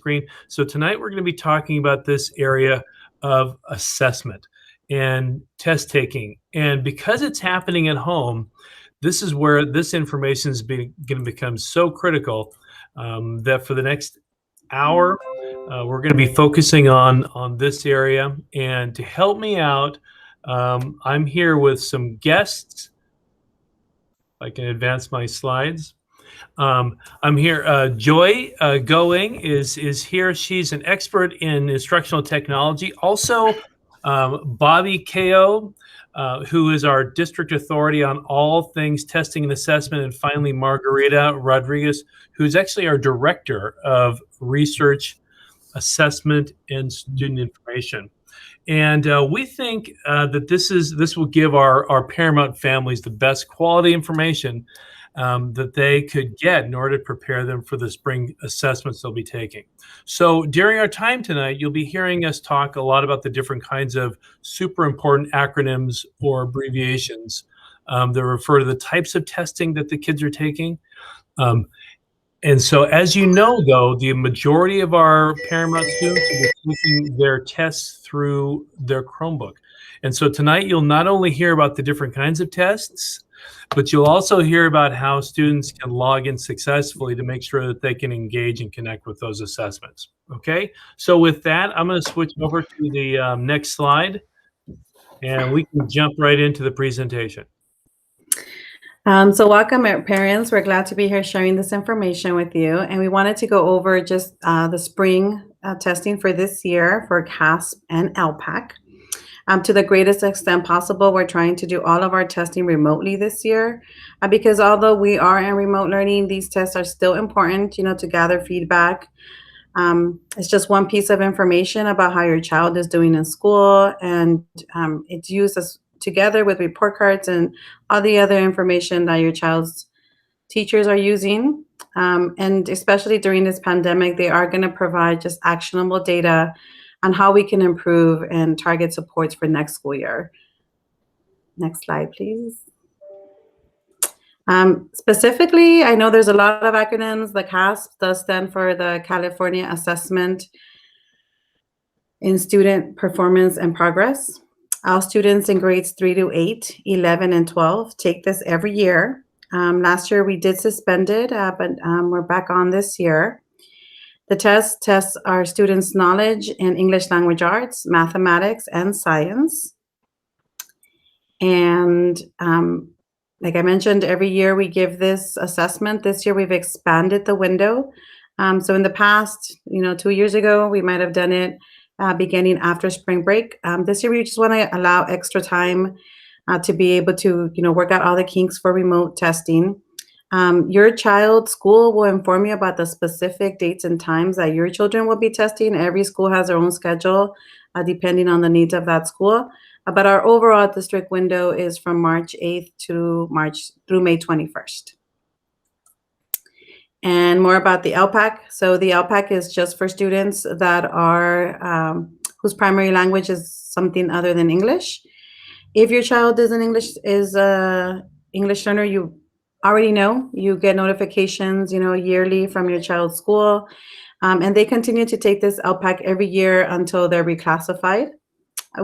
screen. So tonight we're going to be talking about this area of assessment and test taking. And because it's happening at home, this is where this information is going to become so critical that for the next hour, we're going to be focusing on this area. And to help me out, I'm here with some guests. If I can advance my slides. I'm here. Joy Going is here. She's an expert in instructional technology. Also, Bobby Ko, who is our district authority on all things testing and assessment, and finally Margarita Rodriguez, who's actually our director of research, assessment, and student information. And we think that this will give our Paramount families the best quality information that they could get in order to prepare them for the spring assessments they'll be taking. So during our time tonight, you'll be hearing us talk a lot about the different kinds of super important acronyms or abbreviations that refer to the types of testing that the kids are taking. And so, as you know, though, the majority of our Paramount students will be taking their tests through their Chromebook. And so tonight, you'll not only hear about the different kinds of tests, but you'll also hear about how students can log in successfully to make sure that they can engage and connect with those assessments. Okay, so with that, I'm going to switch over to the next slide, and we can jump right into the presentation. So welcome, parents. We're glad to be here sharing this information with you. And we wanted to go over just the spring testing for this year for CAASP and ELPAC. To the greatest extent possible, we're trying to do all of our testing remotely this year because although we are in remote learning, these tests are still important, to gather feedback. It's just one piece of information about how your child is doing in school, and it's used together with report cards and all the other information that your child's teachers are using. And especially during this pandemic, they are going to provide just actionable data on how we can improve and target supports for next school year. Next slide, please. Specifically, I know there's a lot of acronyms. The CAASP does stand for the California Assessment in Student Performance and Progress. All students in grades 3 to 8, 11, and 12 take this every year. Last year we did suspend it, but we're back on this year. The tests our students' knowledge in English language arts, mathematics, and science. And like I mentioned, every year we give this assessment. This year we've expanded the window. So in the past, 2 years ago, we might have done it beginning after spring break. This year, we just want to allow extra time to be able to, work out all the kinks for remote testing. Your child's school will inform you about the specific dates and times that your children will be testing. Every school has their own schedule, depending on the needs of that school. But our overall district window is from March 8th through May 21st. And more about the ELPAC. So the ELPAC is just for students that are whose primary language is something other than English. If your child is an English learner, you already know you get notifications, yearly from your child's school, and they continue to take this ELPAC every year until they're reclassified.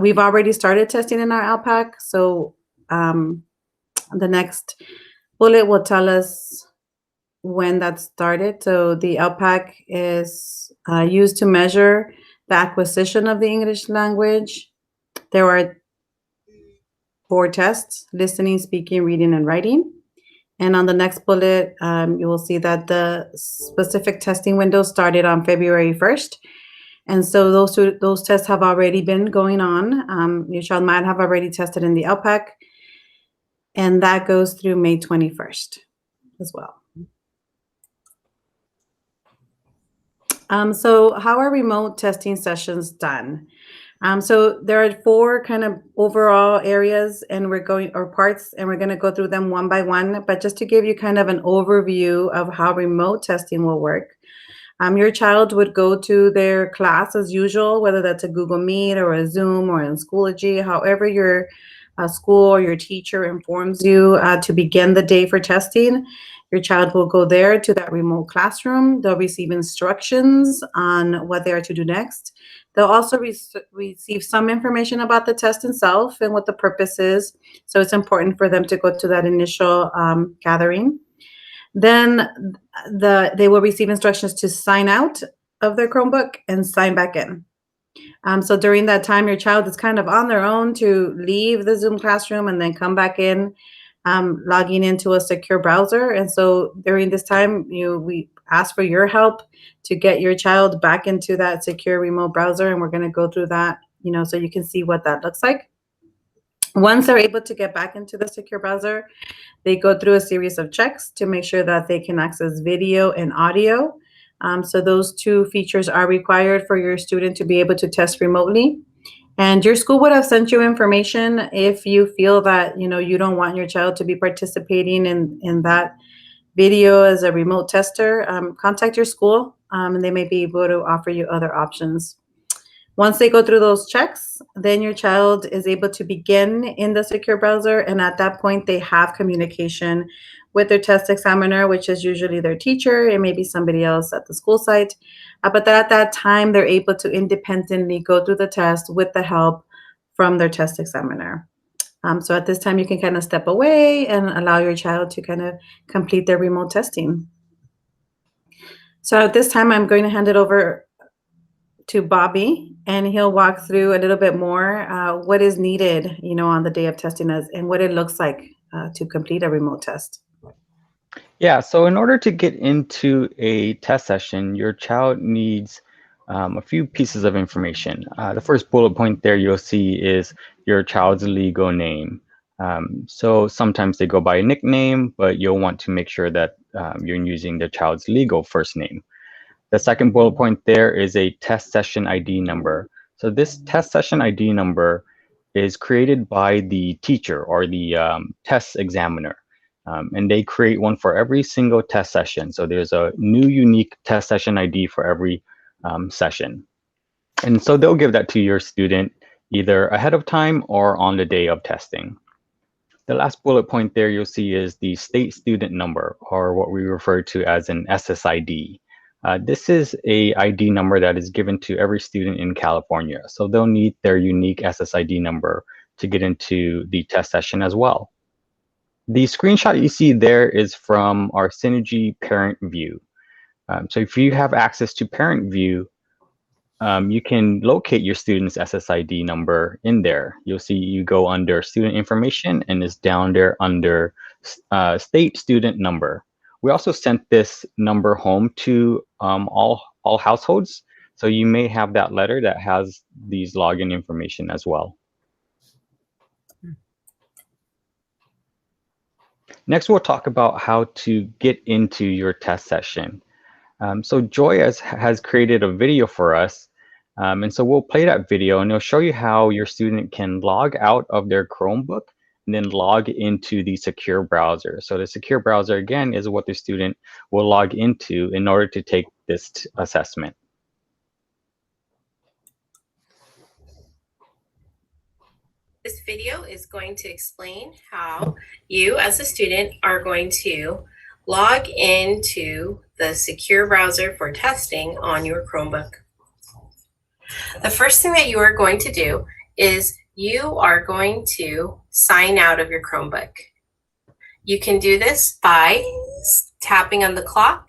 We've already started testing in our ELPAC, so the next bullet will tell us when that started. So the ELPAC is used to measure the acquisition of the English language. There are 4 tests: listening, speaking, reading, and writing. And on the next bullet, you will see that the specific testing window started on February 1st. And so those tests have already been going on. Your child might have already tested in the ELPAC, and that goes through May 21st as well. So how are remote testing sessions done? So there are 4 kind of overall areas parts, and we're going to go through them one by one. But just to give you kind of an overview of how remote testing will work, your child would go to their class as usual, whether that's a Google Meet or a Zoom or in Schoology, however your school or your teacher informs you to begin the day for testing. Your child will go there to that remote classroom. They'll receive instructions on what they are to do next. They'll also receive some information about the test itself and what the purpose is. So it's important for them to go to that initial gathering. Then they will receive instructions to sign out of their Chromebook and sign back in. So during that time, your child is kind of on their own to leave the Zoom classroom and then come back in, logging into a secure browser. And so during this time, we ask for your help to get your child back into that secure remote browser. And we're going to go through that, so you can see what that looks like. Once they're able to get back into the secure browser, they go through a series of checks to make sure that they can access video and audio. So those two features are required for your student to be able to test remotely. And your school would have sent you information if you feel that you don't want your child to be participating in that video as a remote tester. Contact your school, and they may be able to offer you other options. Once they go through those checks, then your child is able to begin in the secure browser. And at that point, they have communication with their test examiner, which is usually their teacher. It may be somebody else at the school site. But at that time, they're able to independently go through the test with the help from their test examiner. So at this time, you can kind of step away and allow your child to kind of complete their remote testing. So at this time, I'm going to hand it over to Bobby, and he'll walk through a little bit more what is needed, on the day of testing and what it looks like to complete a remote test. Yeah, so in order to get into a test session, your child needs a few pieces of information. The first bullet point there you'll see is your child's legal name. So sometimes they go by a nickname, but you'll want to make sure that you're using the child's legal first name. The second bullet point there is a test session ID number. So this test session ID number is created by the teacher or the test examiner. And they create one for every single test session. So there's a new unique test session ID for every session. And so they'll give that to your student either ahead of time or on the day of testing. The last bullet point there you'll see is the state student number, or what we refer to as an SSID. This is a ID number that is given to every student in California. So they'll need their unique SSID number to get into the test session as well. The screenshot you see there is from our Synergy parent view. So if you have access to parent view, you can locate your student's SSID number in there. You'll see you go under student information and it's down there under state student number. We also sent this number home to all households. So you may have that letter that has these login information as well. Next, we'll talk about how to get into your test session. So Joy has created a video for us. And so we'll play that video and it'll show you how your student can log out of their Chromebook and then log into the secure browser. So the secure browser, again, is what the student will log into in order to take this assessment. This video is going to explain how you as a student are going to log into the secure browser for testing on your Chromebook. The first thing that you are going to do is you are going to sign out of your Chromebook. You can do this by tapping on the clock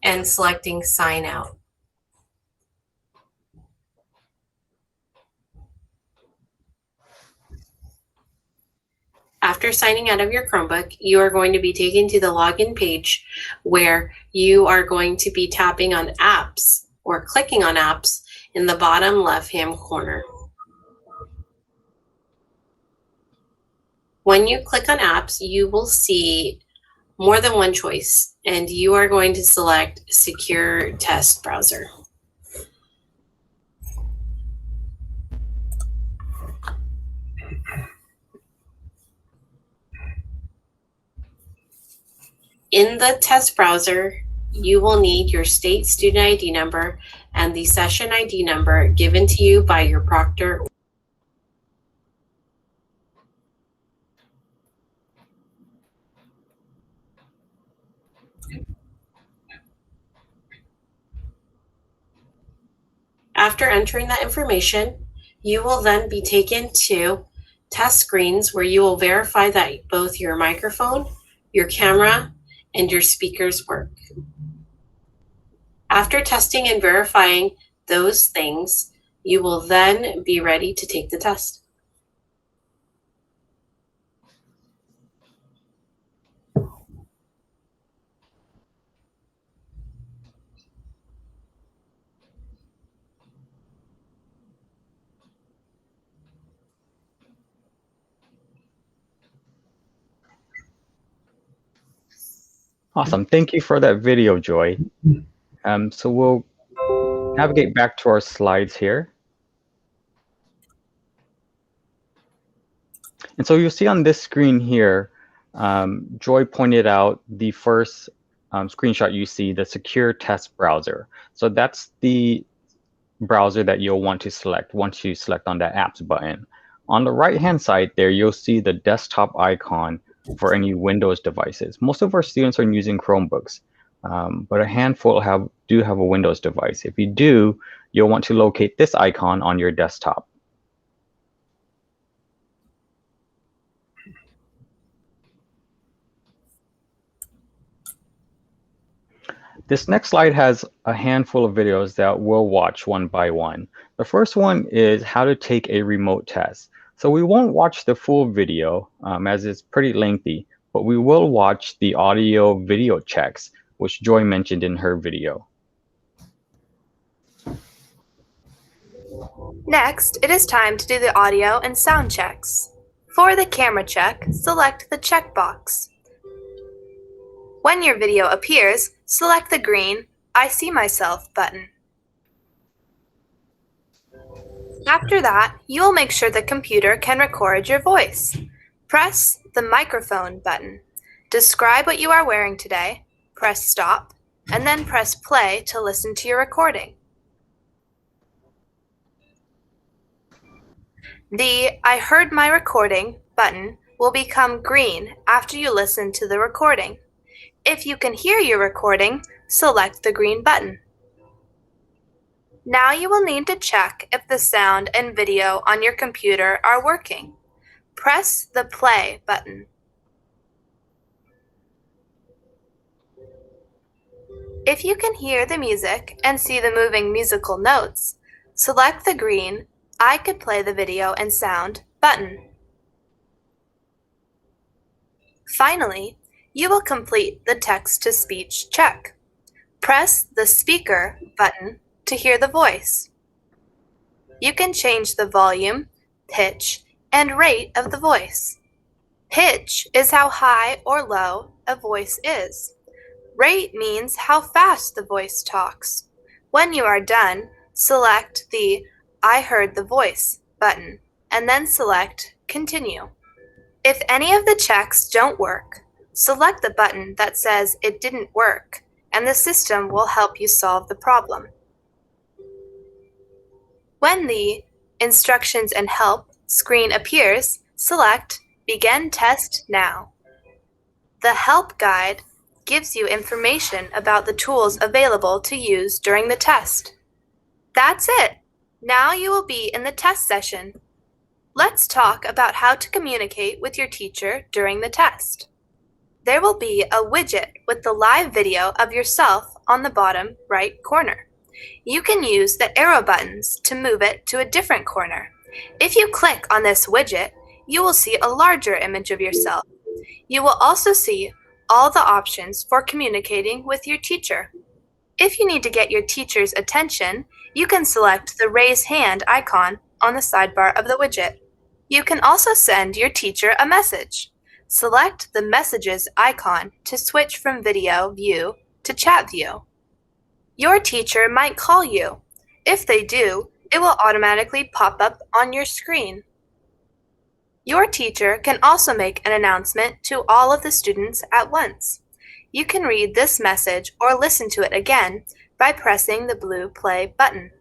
and selecting sign out. After signing out of your Chromebook, you are going to be taken to the login page where you are going to be tapping on apps or clicking on apps in the bottom left-hand corner. When you click on apps, you will see more than one choice, and you are going to select Secure Test Browser. In the test browser, you will need your state student ID number and the session ID number given to you by your proctor. After entering that information, you will then be taken to test screens where you will verify that both your microphone, your camera, and your speakers work. After testing and verifying those things, you will then be ready to take the test. Awesome. Thank you for that video, Joy. So we'll navigate back to our slides here. And so you'll see on this screen here, Joy pointed out the first screenshot you see, the secure test browser. So that's the browser that you'll want to select once you select on that apps button. On the right-hand side there, you'll see the desktop icon for any Windows devices. Most of our students are using Chromebooks, but a handful do have a Windows device. If you do, you'll want to locate this icon on your desktop. This next slide has a handful of videos that we'll watch one by one. The first one is how to take a remote test. So we won't watch the full video as it's pretty lengthy, but we will watch the audio video checks, which Joy mentioned in her video. Next, it is time to do the audio and sound checks. For the camera check, select the checkbox. When your video appears, select the green I See Myself button. After that, you will make sure the computer can record your voice. Press the microphone button. Describe what you are wearing today, press stop, and then press play to listen to your recording. The I Heard My Recording button will become green after you listen to the recording. If you can hear your recording, select the green button. Now you will need to check if the sound and video on your computer are working. Press the play button. If you can hear the music and see the moving musical notes, select the green I could play the video and sound button. Finally, you will complete the text-to-speech check. Press the speaker button to hear the voice. You can change the volume, pitch, and rate of the voice. Pitch is how high or low a voice is. Rate means how fast the voice talks. When you are done, select the I Heard the Voice button and then select Continue. If any of the checks don't work, select the button that says it didn't work, and the system will help you solve the problem. When the Instructions and Help screen appears, select Begin Test Now. The Help Guide gives you information about the tools available to use during the test. That's it! Now you will be in the test session. Let's talk about how to communicate with your teacher during the test. There will be a widget with the live video of yourself on the bottom right corner. You can use the arrow buttons to move it to a different corner. If you click on this widget, you will see a larger image of yourself. You will also see all the options for communicating with your teacher. If you need to get your teacher's attention, you can select the raise hand icon on the sidebar of the widget. You can also send your teacher a message. Select the messages icon to switch from video view to chat view. Your teacher might call you. If they do, it will automatically pop up on your screen. Your teacher can also make an announcement to all of the students at once. You can read this message or listen to it again by pressing the blue play button.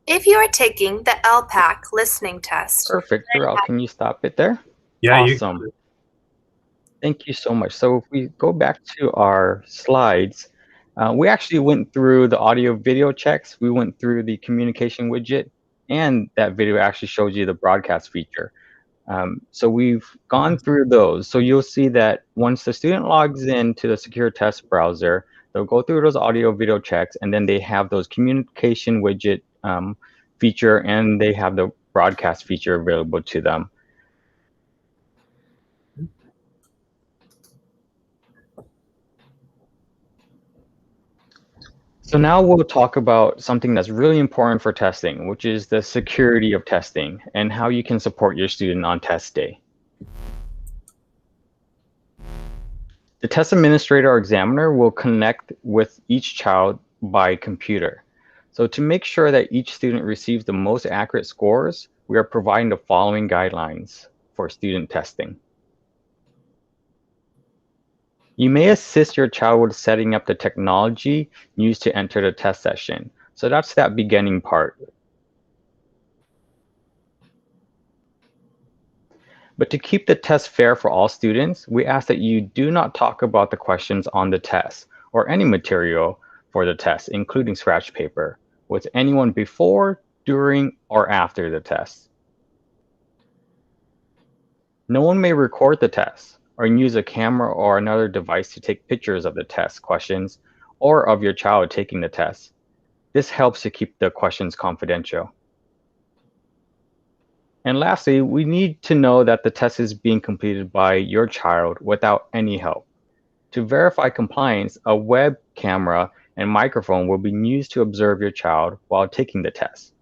If you are taking the ELPAC listening test. Perfect, Terrell. Can you stop it there? Yeah, awesome. Thank you so much. So if we go back to our slides, We actually went through the audio video checks, we went through the communication widget, and that video actually shows you the broadcast feature. So we've gone through those. So you'll see that once the student logs into the secure test browser, they'll go through those audio video checks, and then they have those communication widget feature, and they have the broadcast feature available to them. So now we'll talk about something that's really important for testing, which is the security of testing and how you can support your student on test day. The test administrator or examiner will connect with each child by computer. So to make sure that each student receives the most accurate scores, we are providing the following guidelines for student testing. You may assist your child with setting up the technology used to enter the test session. So that's that beginning part. But to keep the test fair for all students, we ask that you do not talk about the questions on the test or any material for the test, including scratch paper, with anyone before, during, or after the test. No one may record the test or use a camera or another device to take pictures of the test questions or of your child taking the test. This helps to keep the questions confidential. And lastly, we need to know that the test is being completed by your child without any help. To verify compliance, a web camera and microphone will be used to observe your child while taking the test.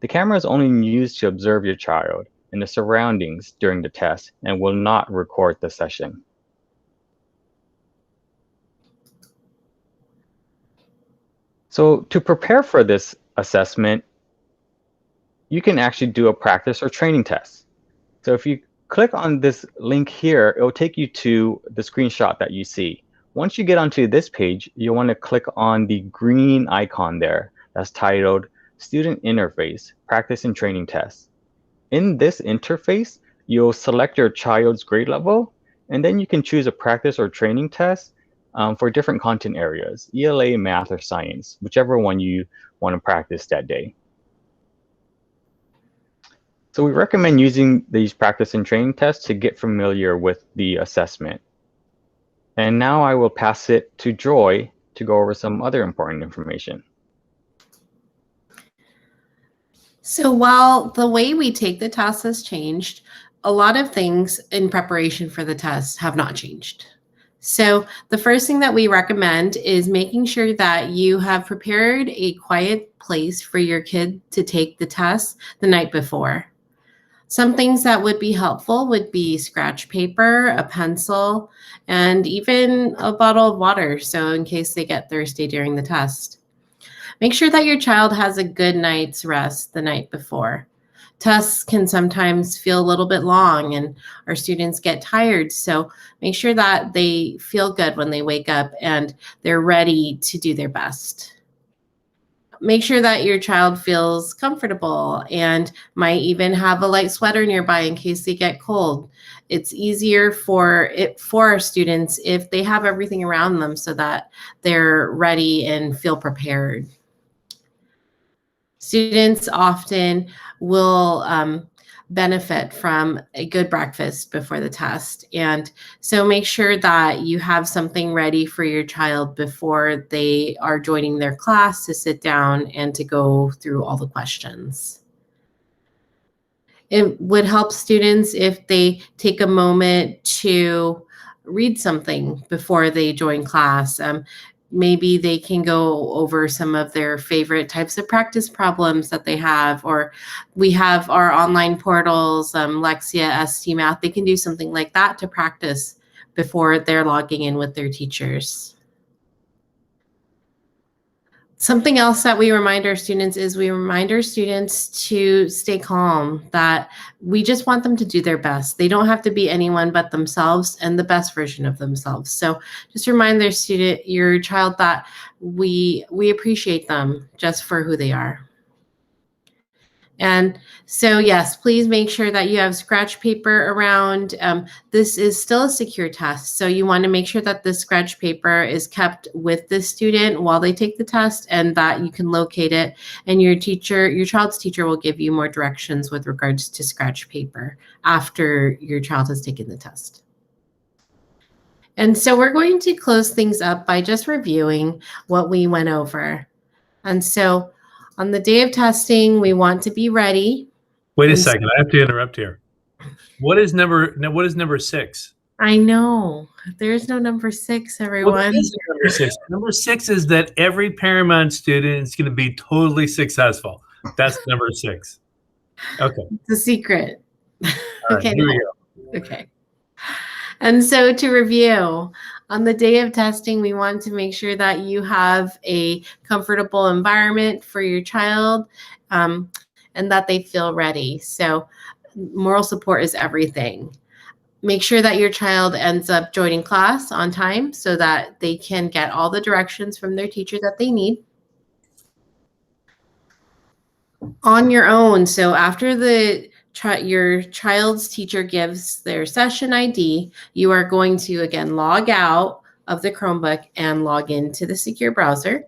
The camera is only used to observe your child and the surroundings during the test and will not record the session. So to prepare for this assessment, you can actually do a practice or training test. So if you click on this link here, it will take you to the screenshot that you see. Once you get onto this page, you want to click on the green icon there that's titled Student Interface, Practice and Training Test. In this interface, you'll select your child's grade level, and then you can choose a practice or training test for different content areas, ELA, math, or science, whichever one you want to practice that day. So we recommend using these practice and training tests to get familiar with the assessment. And now I will pass it to Joy to go over some other important information. So while the way we take the test has changed, a lot of things in preparation for the test have not changed. So the first thing that we recommend is making sure that you have prepared a quiet place for your kid to take the test the night before. Some things that would be helpful would be scratch paper, a pencil, and even a bottle of water, so in case they get thirsty during the test. Make sure that your child has a good night's rest the night before. Tests can sometimes feel a little bit long and our students get tired, so make sure that they feel good when they wake up and they're ready to do their best. Make sure that your child feels comfortable and might even have a light sweater nearby in case they get cold. It's easier for our students if they have everything around them so that they're ready and feel prepared. Students often will benefit from a good breakfast before the test. And so make sure that you have something ready for your child before they are joining their class to sit down and to go through all the questions. It would help students if they take a moment to read something before they join class. Maybe they can go over some of their favorite types of practice problems that they have, or we have our online portals, Lexia, ST Math. They can do something like that to practice before they're logging in with their teachers. Something else that we remind our students is we remind our students to stay calm, that we just want them to do their best. They don't have to be anyone but themselves and the best version of themselves. So just remind your child that we appreciate them just for who they are. And so, yes, please make sure that you have scratch paper around. This is still a secure test, so you want to make sure that the scratch paper is kept with the student while they take the test and that you can locate it. And your child's teacher will give you more directions with regards to scratch paper after your child has taken the test. And so we're going to close things up by just reviewing what we went over. And so on the day of testing, we want to be ready. Wait a second. I have to interrupt here. What is number 6? I know. There's no number 6, everyone. What is number 6? Number 6 is that every Paramount student is going to be totally successful. That's number 6. Okay. It's a secret. All right, here we go. Okay. And so to review, on the day of testing, we want to make sure that you have a comfortable environment for your child and that they feel ready. So moral support is everything. Make sure that your child ends up joining class on time so that they can get all the directions from their teacher that they need. On your own, so after your child's teacher gives their session ID, you are going to, again, log out of the Chromebook and log into the secure browser.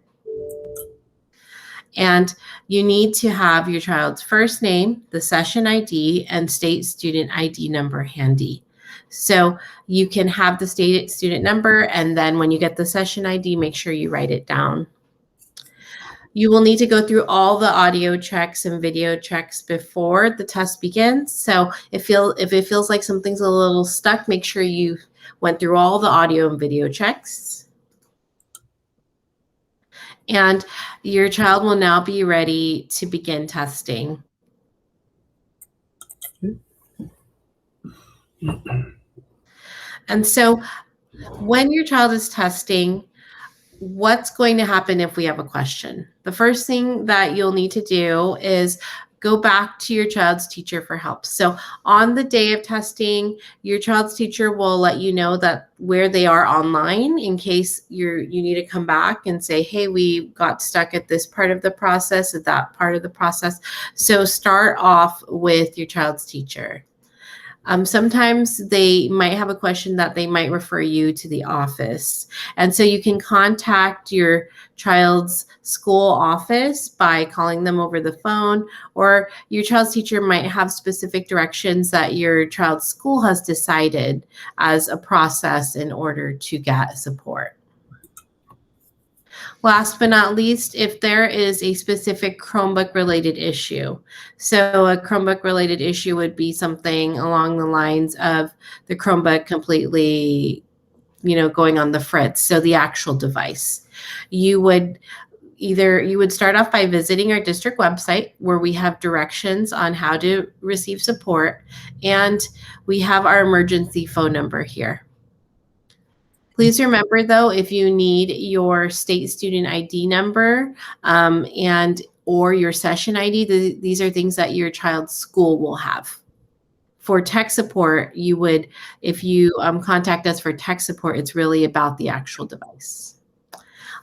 And you need to have your child's first name, the session ID, and state student ID number handy. So you can have the state student number, and then when you get the session ID, make sure you write it down. You will need to go through all the audio checks and video checks before the test begins. So if it feels like something's a little stuck, make sure you went through all the audio and video checks. And your child will now be ready to begin testing. And so when your child is testing, what's going to happen if we have a question? The first thing that you'll need to do is go back to your child's teacher for help. So on the day of testing, your child's teacher will let you know that where they are online in case you need to come back and say, hey, we got stuck at this part of the process, at that part of the process. So start off with your child's teacher. Sometimes they might have a question that they might refer you to the office. And so you can contact your child's school office by calling them over the phone, or your child's teacher might have specific directions that your child's school has decided as a process in order to get support. Last but not least, if there is a specific Chromebook related issue. So a Chromebook related issue would be something along the lines of the Chromebook completely, going on the fritz. So the actual device. You would start off by visiting our district website where we have directions on how to receive support. And we have our emergency phone number here. Please remember, though, if you need your state student ID number or your session ID, these are things that your child's school will have. For tech support, if you contact us for tech support, it's really about the actual device.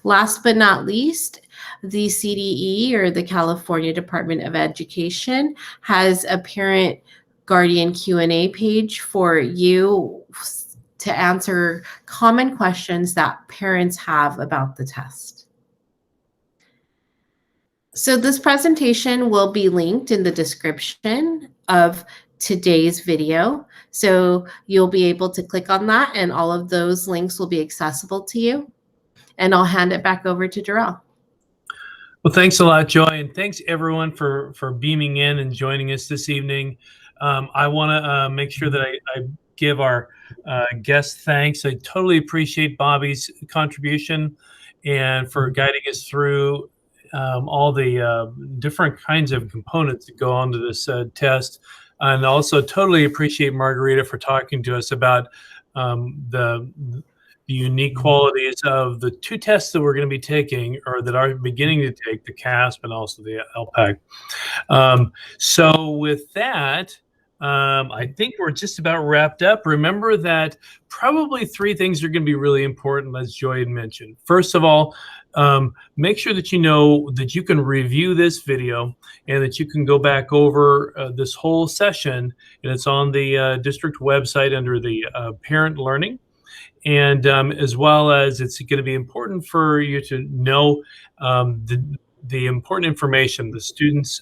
Last but not least, the CDE, or the California Department of Education, has a parent guardian Q&A page for you to answer common questions that parents have about the test. So this presentation will be linked in the description of today's video. So you'll be able to click on that and all of those links will be accessible to you. And I'll hand it back over to Darrell. Well, thanks a lot, Joy, and thanks everyone for beaming in and joining us this evening. I want to make sure that I give our guests thanks. I totally appreciate Bobby's contribution and for guiding us through all the different kinds of components that go onto this test. And also totally appreciate Margarita for talking to us about the unique qualities of the two tests that we're going to be taking, or that are beginning to take, the CAASP and also the ELPAC. So with that, I think we're just about wrapped up. Remember that probably 3 things are going to be really important, as Joy had mentioned. First of all, make sure that you know that you can review this video and that you can go back over this whole session, and it's on the district website under the parent learning. And as well as it's going to be important for you to know the important information, the student's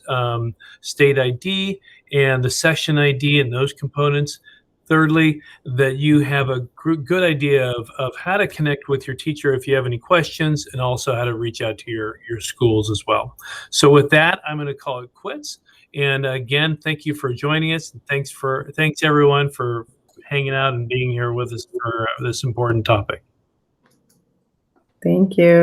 state ID and the session ID and those components. Thirdly, that you have a good idea of how to connect with your teacher if you have any questions, and also how to reach out to your schools as well. So with that, I'm going to call it quits. And again, thank you for joining us. And thanks everyone for hanging out and being here with us for this important topic. Thank you.